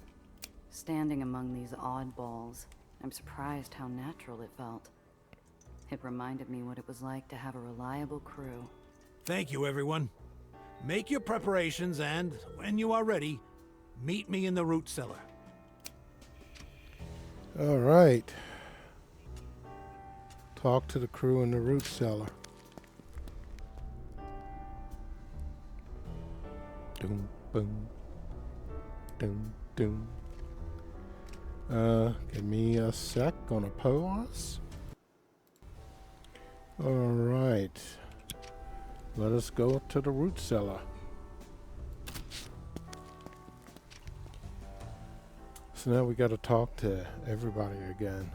Standing among these oddballs, I'm surprised how natural it felt. It reminded me what it was like to have a reliable crew. Thank you, everyone. Make your preparations and, when you are ready, meet me in the root cellar. All right. Talk to the crew in the root cellar. Doom, boom. Doom, doom. Give me a sec. Gonna pause. Alright. Let us go to the root cellar. So now we gotta talk to everybody again.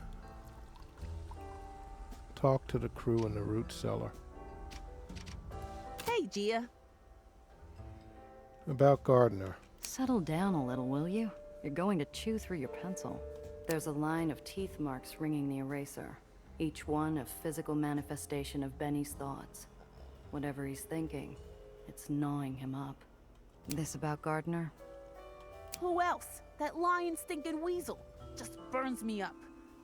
Talk to the crew in the root cellar. Hey, Gia. About Gardner. Settle down a little, will you? You're going to chew through your pencil. There's a line of teeth marks ringing the eraser, each one a physical manifestation of Benny's thoughts. Whatever he's thinking, it's gnawing him up. This about Gardner? Who else? That lying stinking weasel. Just burns me up.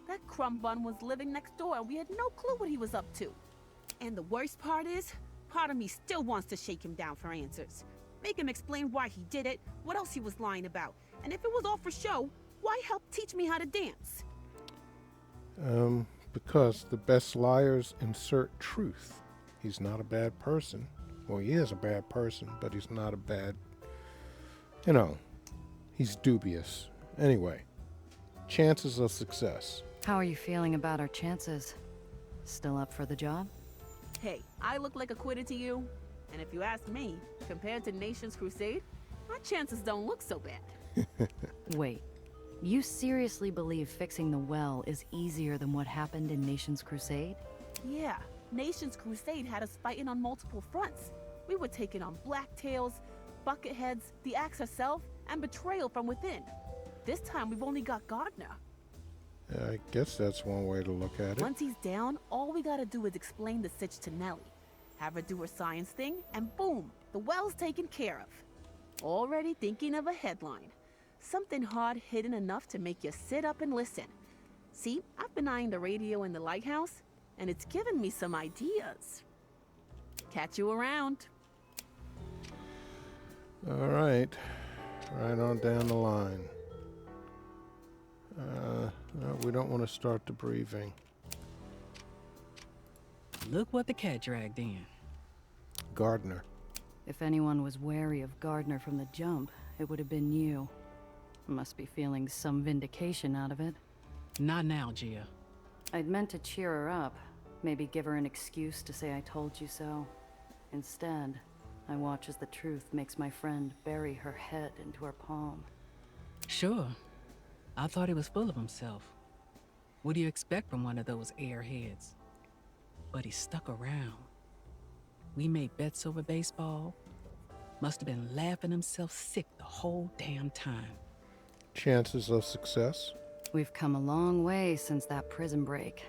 That crumb bun was living next door and we had no clue what he was up to. And the worst part is, part of me still wants to shake him down for answers. Make him explain why he did it, what else he was lying about. And if it was all for show, why help teach me how to dance? Because the best liars insert truth. He's not a bad person. Well, he is a bad person, but he's not a bad... You know, he's dubious. Anyway, chances of success. How are you feeling about our chances? Still up for the job? Hey, I look like a quitter to you. And if you ask me, compared to Nation's Crusade, my chances don't look so bad. Wait, you seriously believe fixing the well is easier than what happened in Nation's Crusade? Yeah, Nation's Crusade had us fighting on multiple fronts. We were taking on Blacktails, Bucketheads, the Axe herself, and betrayal from within. This time we've only got Gardner. I guess that's one way to look at it. Once he's down, all we gotta do is explain the sitch to Nellie. Have her do her science thing, and boom, the well's taken care of. Already thinking of a headline. Something hard-hitting enough to make you sit up and listen. See, I've been eyeing the radio in the lighthouse, and it's given me some ideas. Catch you around. All right. Right on down the line. No, we don't want to start the briefing. Look what the cat dragged in. Gardner. If anyone was wary of Gardner from the jump, it would have been you. Must be feeling some vindication out of it. Not now, Gia. I'd meant to cheer her up, maybe give her an excuse to say I told you so. Instead, I watch as the truth makes my friend bury her head into her palm. Sure. I thought he was full of himself. What do you expect from one of those airheads? But he stuck around. We made bets over baseball. Must have been laughing himself sick the whole damn time. Chances of success? We've come a long way since that prison break.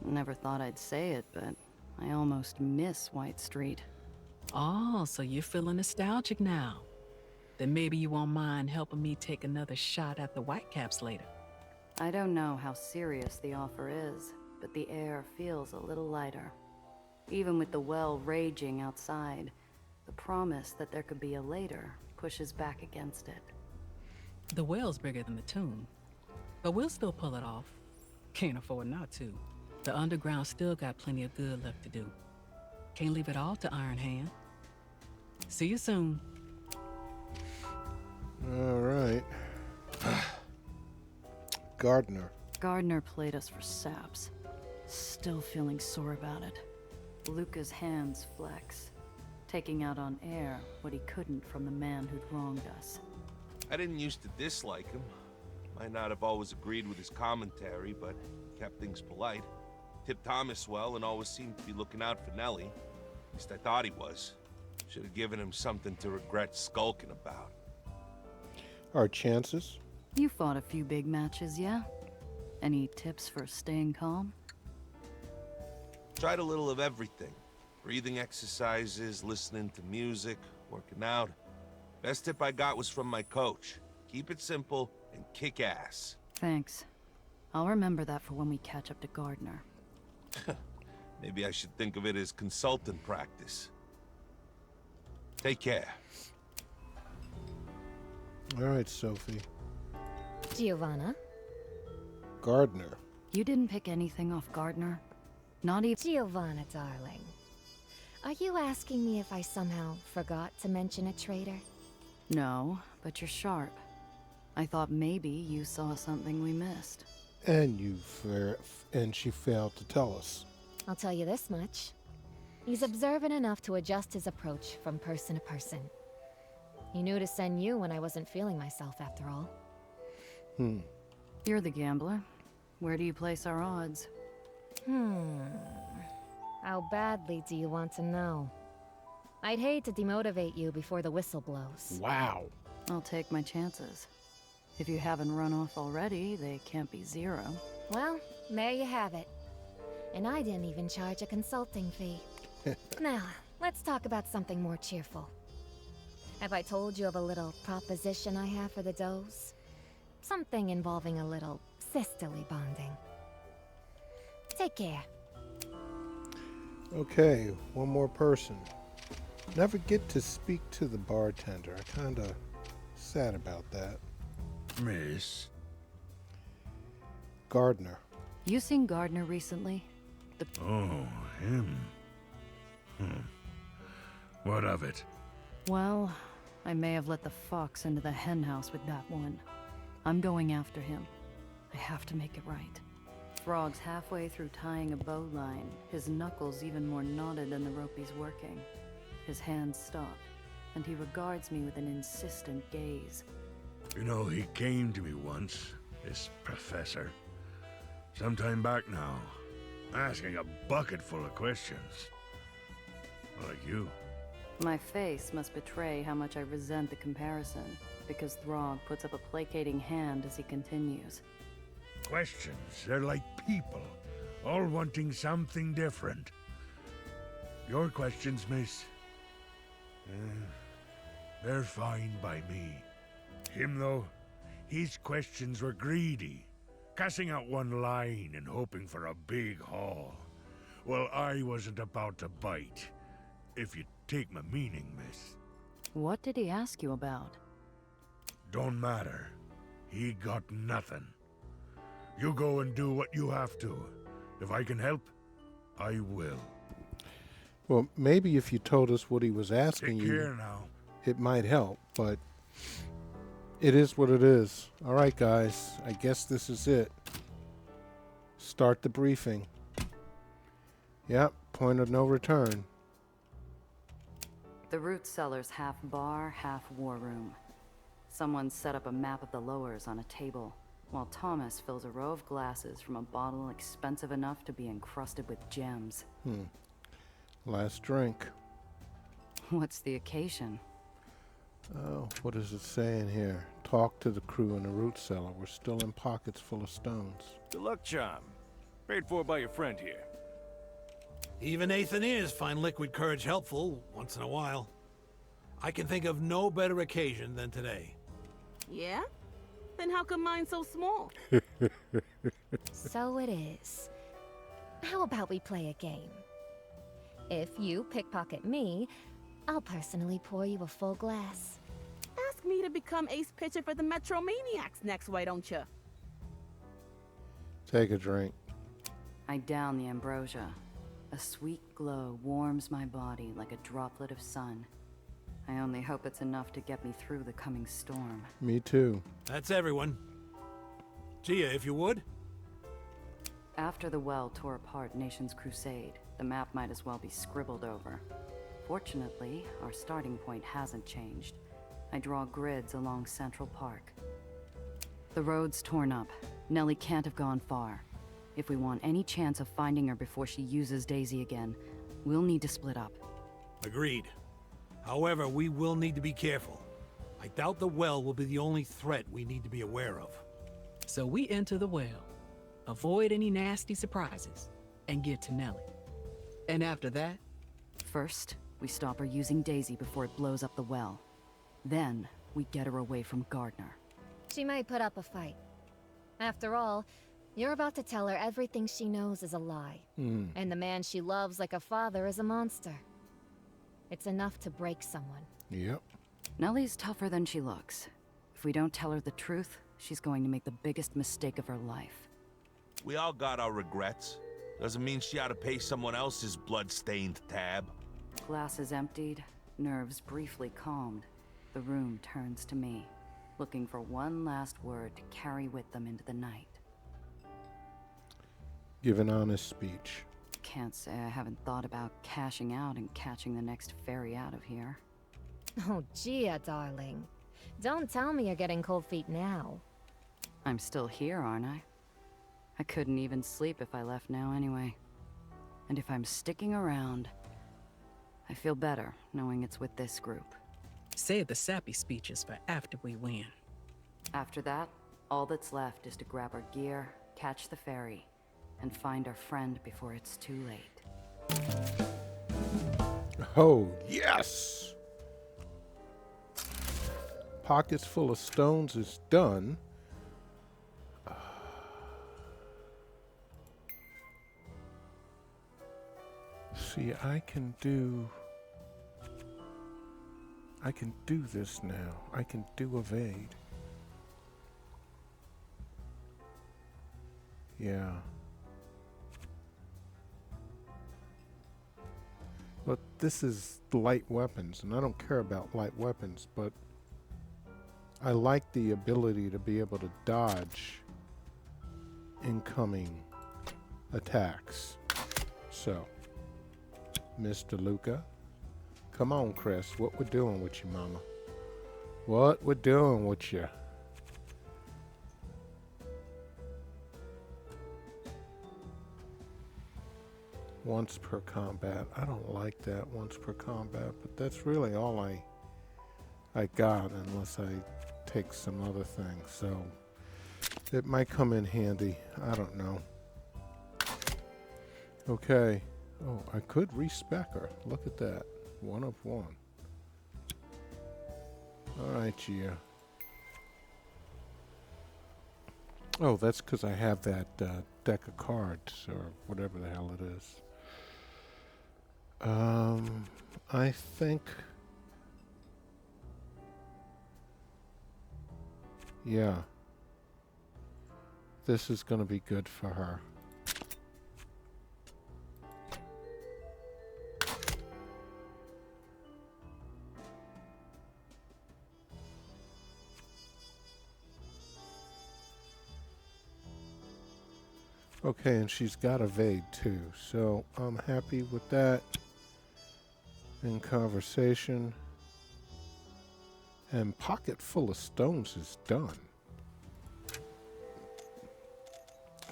Never thought I'd say it, but I almost miss White Street. Oh, so you're feeling nostalgic now. Then maybe you won't mind helping me take another shot at the Whitecaps later. I don't know how serious the offer is, but the air feels a little lighter. Even with the well raging outside, the promise that there could be a later pushes back against it. The well's bigger than the tomb, but we'll still pull it off. Can't afford not to. The underground still got plenty of good left to do. Can't leave it all to Iron Hand. See you soon. All right. Gardner. Gardner played us for saps. Still feeling sore about it. Luca's hands flex, taking out on air what he couldn't from the man who'd wronged us. I didn't used to dislike him. Might not have always agreed with his commentary, but he kept things polite. Tipped Thomas well and always seemed to be looking out for Nellie. At least I thought he was. Should have given him something to regret skulking about. Our chances? You fought a few big matches, yeah? Any tips for staying calm? Tried a little of everything. Breathing exercises, listening to music, working out. Best tip I got was from my coach. Keep it simple and kick ass. Thanks. I'll remember that for when we catch up to Gardner. Maybe I should think of it as consultant practice. Take care. All right, Sophie. Giovanna? Gardner. You didn't pick anything off Gardner? Not even. Giovanna, darling. Are you asking me if I somehow forgot to mention a traitor? No, but you're sharp. I thought maybe you saw something we missed. And she failed to tell us. I'll tell you this much. He's observant enough to adjust his approach from person to person. He knew to send you when I wasn't feeling myself, after all. You're the gambler. Where do you place our odds? How badly do you want to know? I'd hate to demotivate you before the whistle blows. Wow. I'll take my chances. If you haven't run off already, they can't be 0. Well, there you have it. And I didn't even charge a consulting fee. Now, let's talk about something more cheerful. Have I told you of a little proposition I have for the does? Something involving a little sisterly bonding. Take care. Okay, one more person. Never get to speak to the bartender. I kinda sad about that. Miss? Gardner. You seen Gardner recently? Oh, him. What of it? Well, I may have let the fox into the henhouse with that one. I'm going after him. I have to make it right. Frog's halfway through tying a bowline, his knuckles even more knotted than the rope he's working. His hands stop, and he regards me with an insistent gaze. You know, he came to me once, this professor. Sometime back now, asking a bucket full of questions. Like you. My face must betray how much I resent the comparison, because Throg puts up a placating hand as he continues. Questions, they're like people, all wanting something different. Your questions, miss, they're fine by me. Him, though, his questions were greedy, casting out one line and hoping for a big haul. Well, I wasn't about to bite, if you take my meaning, miss. What did he ask you about? Don't matter. He got nothing. You go and do what you have to. If I can help, I will. Well, maybe if you told us what he was asking Take you, care now. it might help, but it is what it is. All right, guys, I guess this is it. Start the briefing. Yep, point of no return. The root cellar's half bar, half war room. Someone set up a map of the lowers on a table, while Thomas fills a row of glasses from a bottle expensive enough to be encrusted with gems. Last drink. What's the occasion? Oh, what does it say in here? Talk to the crew in the root cellar. We're still in pockets full of stones. The luck charm. Paid for by your friend here. Even Aetherians find liquid courage helpful once in a while. I can think of no better occasion than today. Yeah? Then how come mine's so small? So it is. How about we play a game? If you pickpocket me, I'll personally pour you a full glass. Ask me to become ace pitcher for the Metromaniacs next, why don't you? Take a drink. I down the ambrosia. A sweet glow warms my body like a droplet of sun. I only hope it's enough to get me through the coming storm. Me too. That's everyone. Gia, if you would. After the well tore apart Nation's Crusade, the map might as well be scribbled over. Fortunately, our starting point hasn't changed. I draw grids along Central Park. The road's torn up. Nellie can't have gone far. If we want any chance of finding her before she uses Daisy again, we'll need to split up. Agreed. However, we will need to be careful. I doubt the well will be the only threat we need to be aware of. So we enter the well, avoid any nasty surprises, and get to Nellie. And after that? First, we stop her using Daisy before it blows up the well. Then, we get her away from Gardner. She might put up a fight. After all, you're about to tell her everything she knows is a lie. And the man she loves like a father is a monster. It's enough to break someone. Yep. Nellie's tougher than she looks. If we don't tell her the truth, she's going to make the biggest mistake of her life. We all got our regrets. Doesn't mean she ought to pay someone else's blood-stained tab. Glasses emptied, nerves briefly calmed. The room turns to me, looking for one last word to carry with them into the night. Give an honest speech. Can't say I haven't thought about cashing out and catching the next ferry out of here. Oh, Gia, darling. Don't tell me you're getting cold feet now. I'm still here, aren't I? I couldn't even sleep if I left now anyway. And if I'm sticking around, I feel better knowing it's with this group. Save the sappy speeches for after we win. After that, all that's left is to grab our gear, catch the ferry, and find our friend before it's too late. Oh, yes! Pockets full of stones is done. See, I can do this now. I can do evade. Yeah. But this is light weapons, and I don't care about light weapons, but I like the ability to be able to dodge incoming attacks. So, Mr. Luca, come on, Chris. What we're doing with you, mama? What we're doing with you? Once per combat. I don't like that once per combat, but that's really all I got unless I take some other things. So it might come in handy. I don't know. Okay. Oh, I could respec her. Look at that. 1 of 1. Alright, Gia. Oh, that's because I have that deck of cards, or whatever the hell it is. I think... yeah. This is going to be good for her. Okay, and she's got evade too, so I'm happy with that. In conversation. And pocket full of stones is done.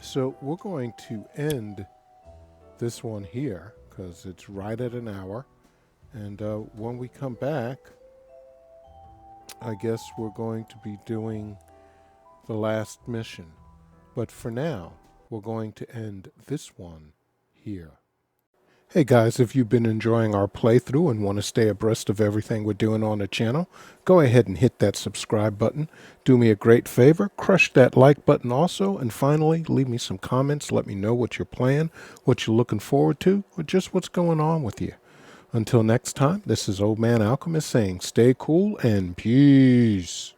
So we're going to end this one here, because it's right at an hour. And when we come back, I guess we're going to be doing the last mission. But for now, we're going to end this one here. Hey guys, if you've been enjoying our playthrough and want to stay abreast of everything we're doing on the channel, go ahead and hit that subscribe button. Do me a great favor, crush that like button also, and finally, leave me some comments. Let me know what you're playing, what you're looking forward to, or just what's going on with you. Until next time, this is Old Man Alchemist saying stay cool and peace.